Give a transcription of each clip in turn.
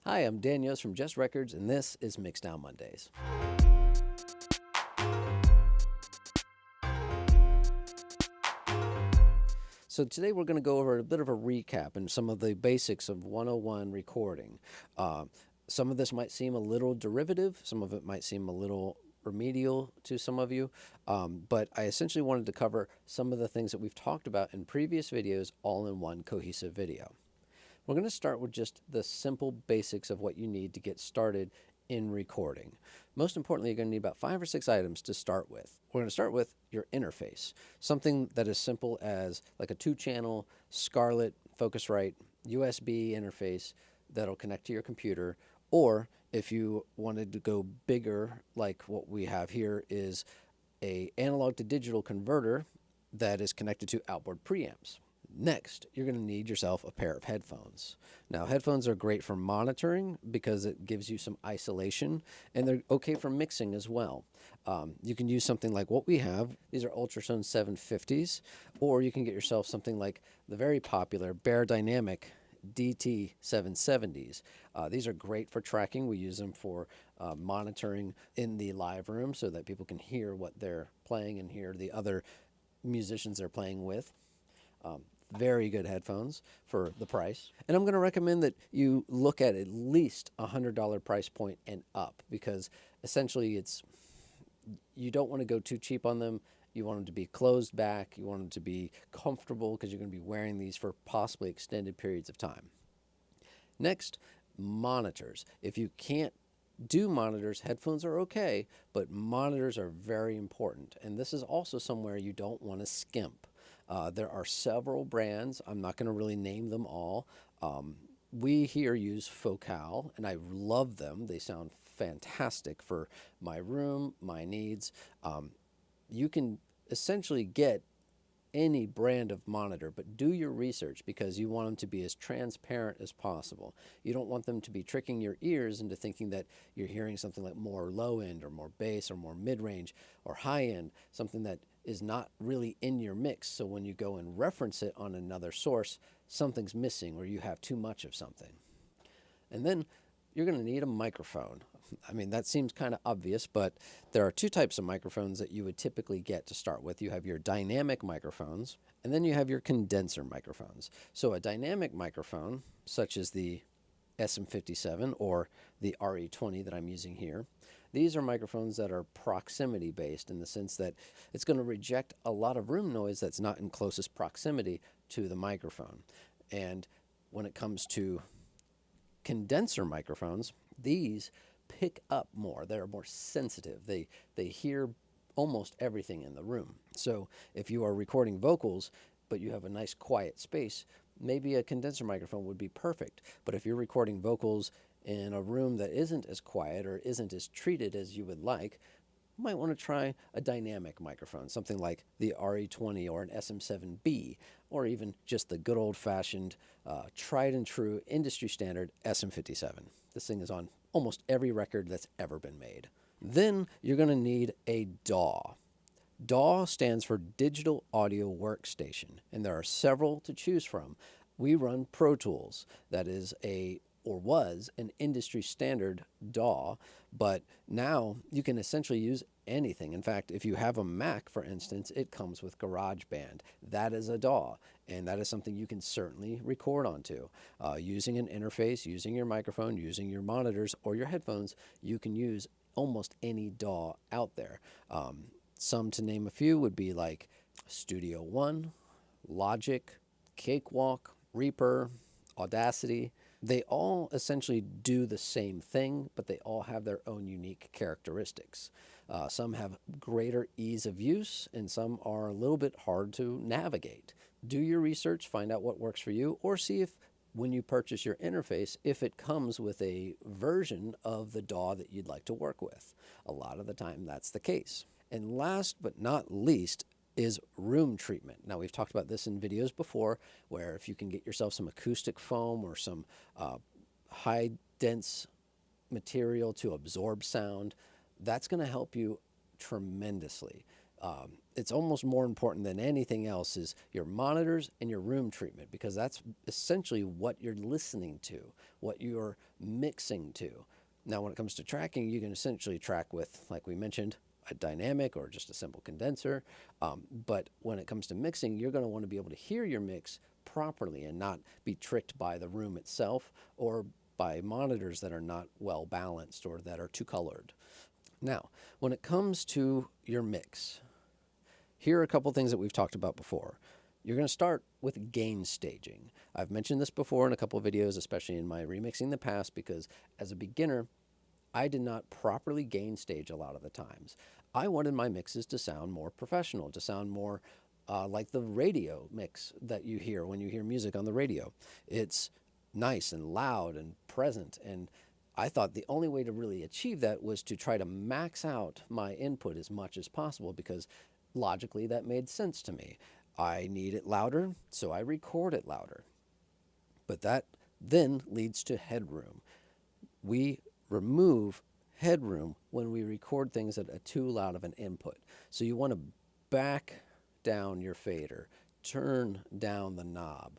Hi, I'm Dan Yost from Just Records, and this is Mixdown Mondays. So today we're going to go over a bit of a recap and some of the basics of 101 recording. Some of this might seem a little derivative, some of it might seem a little remedial to some of you, but I essentially wanted to cover some of the things that we've talked about in previous videos all in one cohesive video. We're going to start with just the simple basics of what you need to get started in recording. Most importantly, you're going to need about 5 or 6 items to start with. We're going to start with your interface, something that is simple as like a 2-channel Scarlett Focusrite USB interface that'll connect to your computer, or if you wanted to go bigger, like what we have here is a analog to digital converter that is connected to outboard preamps. Next, you're going to need yourself a pair of headphones. Now, headphones are great for monitoring because it gives you some isolation, and they're okay for mixing as well. You can use something like what we have. These are Ultrasound 750s, or you can get yourself something like the very popular Bear Dynamic DT 770s. These are great for tracking. We use them for monitoring in the live room so that people can hear what they're playing and hear the other musicians they're playing with. Very good headphones for the price. And I'm going to recommend that you look at least $100 price point and up, because essentially you don't want to go too cheap on them. You want them to be closed back. You want them to be comfortable because you're going to be wearing these for possibly extended periods of time. Next, monitors. If you can't do monitors, headphones are okay, but monitors are very important. And this is also somewhere you don't want to skimp. There are several brands. I'm not going to really name them all. We here use Focal, and I love them. They sound fantastic for my room, my needs. You can essentially get any brand of monitor, but do your research because you want them to be as transparent as possible. You don't want them to be tricking your ears into thinking that you're hearing something like more low end or more bass or more mid-range or high end, something that is not really in your mix. So when you go and reference it on another source, something's missing or you have too much of something. And then you're going to need a microphone. I mean, that seems kind of obvious, but there are 2 types of microphones that you would typically get to start with. You have your dynamic microphones, and then you have your condenser microphones. So a dynamic microphone, such as the SM57 or the RE20 that I'm using here, these are microphones that are proximity based in the sense that it's going to reject a lot of room noise that's not in closest proximity to the microphone. And when it comes to condenser microphones, these pick up more. They're more sensitive. They hear almost everything in the room. So if you are recording vocals, but you have a nice quiet space, maybe a condenser microphone would be perfect. But if you're recording vocals in a room that isn't as quiet or isn't as treated as you would like, you might want to try a dynamic microphone, something like the RE20 or an SM7B, or even just the good old-fashioned, tried and true industry standard SM57. This thing is on almost every record that's ever been made. Then you're going to need a DAW. DAW stands for Digital Audio Workstation, and there are several to choose from. We run Pro Tools. That is was an industry standard DAW, but now you can essentially use anything. In fact, if you have a Mac, for instance, it comes with GarageBand. That is a DAW, and that is something you can certainly record onto. Using an interface, using your microphone, using your monitors or your headphones, you can use almost any DAW out there. Some to name a few would be like Studio One, Logic, Cakewalk, Reaper, Audacity. They all essentially do the same thing, but they all have their own unique characteristics. Some have greater ease of use, and some are a little bit hard to navigate. Do your research, find out what works for you, or see if when you purchase your interface, if it comes with a version of the DAW that you'd like to work with. A lot of the time, that's the case. And last but not least is room treatment. Now, we've talked about this in videos before, where if you can get yourself some acoustic foam or some high dense material to absorb sound, that's going to help you tremendously. It's almost more important than anything else is your monitors and your room treatment, because that's essentially what you're listening to, what you're mixing to. Now, when it comes to tracking, you can essentially track with, like we mentioned, a dynamic or just a simple condenser. But when it comes to mixing, you're going to want to be able to hear your mix properly and not be tricked by the room itself or by monitors that are not well balanced or that are too colored. Now, when it comes to your mix, here are a couple things that we've talked about before. You're going to start with gain staging. I've mentioned this before in a couple of videos, especially in my Remixing the Past, because as a beginner, I did not properly gain stage a lot of the times. I wanted my mixes to sound more professional, to sound more like the radio mix that you hear when you hear music on the radio. It's nice and loud and present, and I thought the only way to really achieve that was to try to max out my input as much as possible, because logically that made sense to me. I need it louder, so I record it louder. But that then leads to headroom. We remove headroom when we record things at a too loud of an input. So you want to back down your fader, turn down the knob,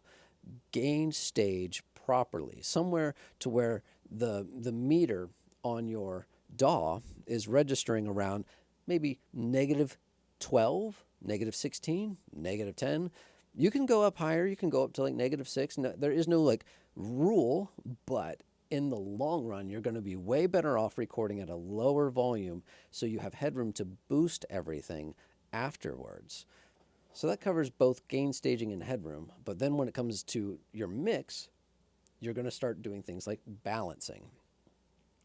gain stage properly, somewhere to where the meter on your DAW is registering around maybe -12, -16, -10. You can go up higher. You can go up to like -6. No, there is no like rule, but in the long run, you're going to be way better off recording at a lower volume so you have headroom to boost everything afterwards. So that covers both gain staging and headroom. But then when it comes to your mix, you're going to start doing things like balancing.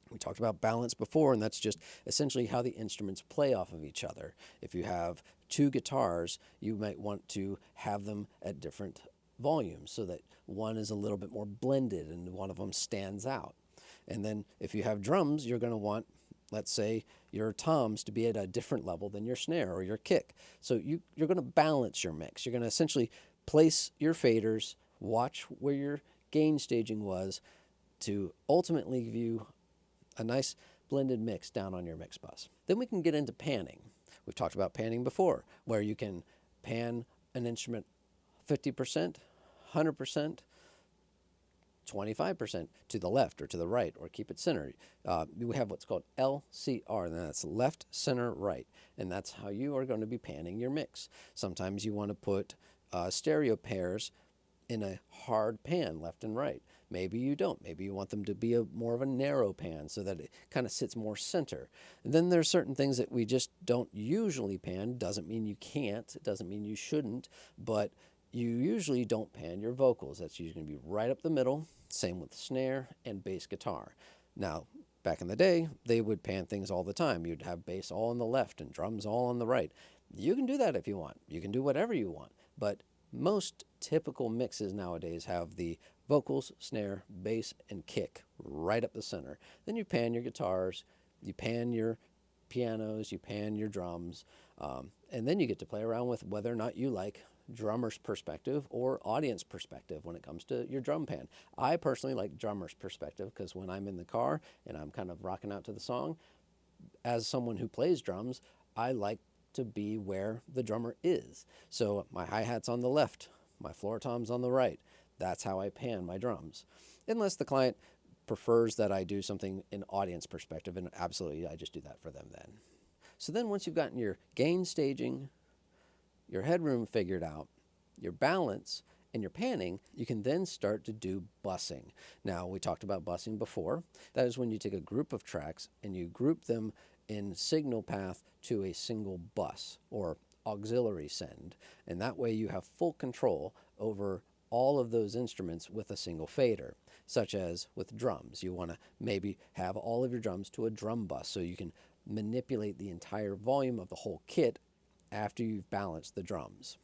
We talked about balance before, and that's just essentially how the instruments play off of each other. If you have two guitars, you might want to have them at different volumes so that one is a little bit more blended and one of them stands out. And then if you have drums, you're going to want, let's say, your toms to be at a different level than your snare or your kick. So you're going to balance your mix. You're going to essentially place your faders, watch where your gain staging was, to ultimately give you a nice blended mix down on your mix bus. Then we can get into panning. We've talked about panning before, where you can pan an instrument 50%, 100%, 25% to the left or to the right, or keep it centered. We have what's called LCR, and that's left, center, right. And that's how you are going to be panning your mix. Sometimes you want to put stereo pairs in a hard pan, left and right. Maybe you don't. Maybe you want them to be more of a narrow pan so that it kind of sits more center. And then there's certain things that we just don't usually pan. Doesn't mean you can't. It doesn't mean you shouldn't. But you usually don't pan your vocals. That's usually going to be right up the middle. Same with snare and bass guitar. Now, back in the day, they would pan things all the time. You'd have bass all on the left and drums all on the right. You can do that if you want. You can do whatever you want. But most typical mixes nowadays have the vocals, snare, bass, and kick right up the center. Then you pan your guitars, you pan your pianos, you pan your drums, and then you get to play around with whether or not you like drummer's perspective or audience perspective when it comes to your drum pan. I personally like drummer's perspective because when I'm in the car and I'm kind of rocking out to the song, as someone who plays drums, I like to be where the drummer is. So my hi-hat's on the left, my floor tom's on the right. That's how I pan my drums. Unless the client prefers that I do something in audience perspective, and absolutely I just do that for them then. So then once you've gotten your gain staging, your headroom figured out, your balance, and your panning, you can then start to do bussing. Now, we talked about bussing before. That is when you take a group of tracks and you group them in signal path to a single bus or auxiliary send. And that way you have full control over all of those instruments with a single fader, such as with drums. You want to maybe have all of your drums to a drum bus so you can manipulate the entire volume of the whole kit after you've balanced the drums.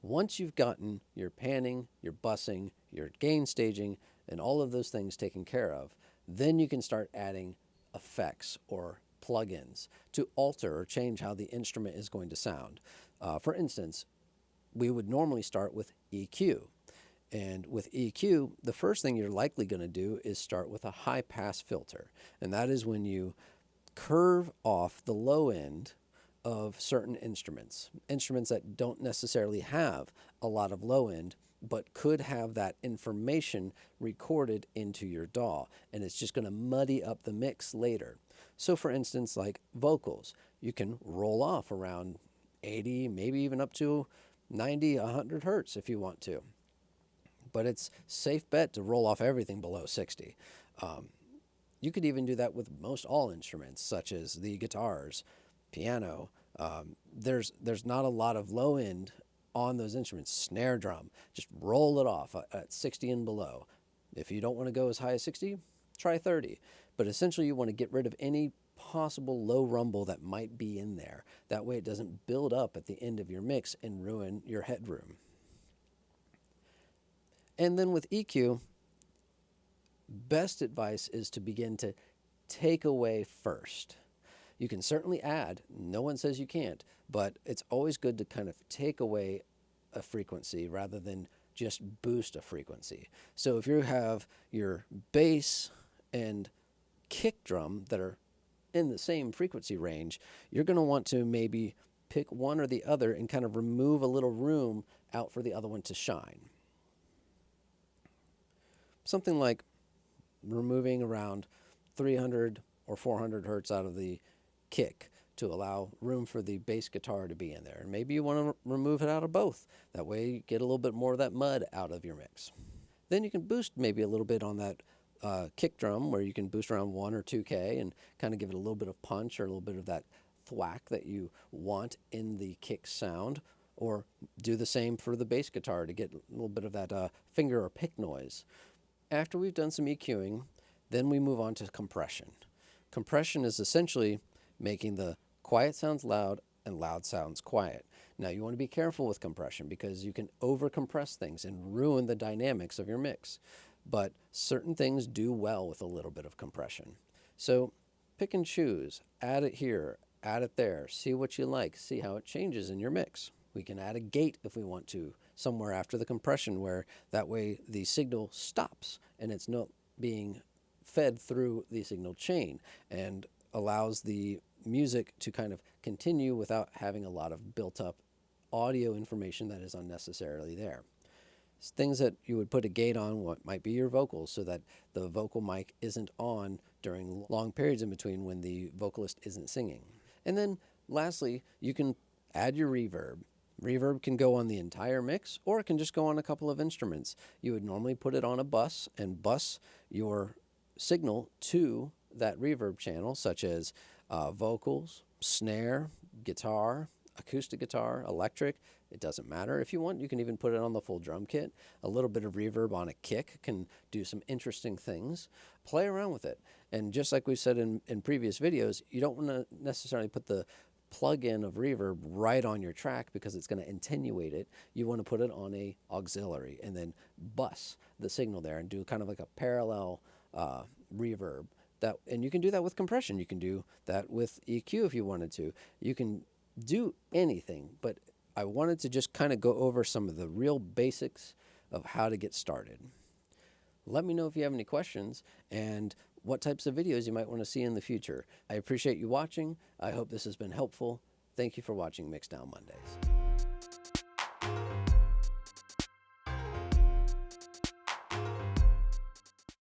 Once you've gotten your panning, your bussing, your gain staging, and all of those things taken care of, then you can start adding effects or plugins to alter or change how the instrument is going to sound. For instance, we would normally start with EQ. And with EQ, the first thing you're likely going to do is start with a high pass filter. And that is when you curve off the low end of certain instruments, instruments that don't necessarily have a lot of low end, but could have that information recorded into your DAW, and it's just going to muddy up the mix later. So for instance, like vocals, you can roll off around 80, maybe even up to 90, 100 hertz if you want to. But it's safe bet to roll off everything below 60. You could even do that with most all instruments, such as the guitars, piano. There's not a lot of low end on those instruments. Snare drum, just roll it off at 60 and below. If you don't want to go as high as 60, try 30. But essentially you want to get rid of any possible low rumble that might be in there. That way it doesn't build up at the end of your mix and ruin your headroom. And then with EQ, best advice is to begin to take away first. You can certainly add, no one says you can't, but it's always good to kind of take away a frequency rather than just boost a frequency. So if you have your bass and kick drum that are in the same frequency range, you're going to want to maybe pick one or the other and kind of remove a little room out for the other one to shine. Something like removing around 300 or 400 hertz out of the kick to allow room for the bass guitar to be in there. And maybe you want to remove it out of both. That way you get a little bit more of that mud out of your mix. Then you can boost maybe a little bit on that kick drum, where you can boost around 1 or 2K and kind of give it a little bit of punch or a little bit of that thwack that you want in the kick sound. Or do the same for the bass guitar to get a little bit of that finger or pick noise. After we've done some EQing, then we move on to compression. Compression is essentially making the quiet sounds loud and loud sounds quiet. Now you want to be careful with compression because you can over compress things and ruin the dynamics of your mix. But certain things do well with a little bit of compression. So pick and choose, add it here, add it there, see what you like, see how it changes in your mix. We can add a gate if we want to, somewhere after the compression, where that way the signal stops and it's not being fed through the signal chain and allows the music to kind of continue without having a lot of built up audio information that is unnecessarily there. It's things that you would put a gate on what might be your vocals so that the vocal mic isn't on during long periods in between when the vocalist isn't singing. And then lastly, you can add your reverb. Reverb can go on the entire mix, or it can just go on a couple of instruments. You would normally put it on a bus and bus your signal to that reverb channel, such as vocals, snare, guitar, acoustic guitar, electric. It doesn't matter. If you want, you can even put it on the full drum kit. A little bit of reverb on a kick can do some interesting things. Play around with it. And just like we said in previous videos, you don't want to necessarily put the plug-in of reverb right on your track because it's going to attenuate it. You want to put it on a auxiliary and then bus the signal there and do kind of like a parallel reverb. And you can do that with compression. You can do that with EQ if you wanted to. You can do anything, but I wanted to just kind of go over some of the real basics of how to get started. Let me know if you have any questions and what types of videos you might want to see in the future. I appreciate you watching. I hope this has been helpful. Thank you for watching Mixdown Mondays.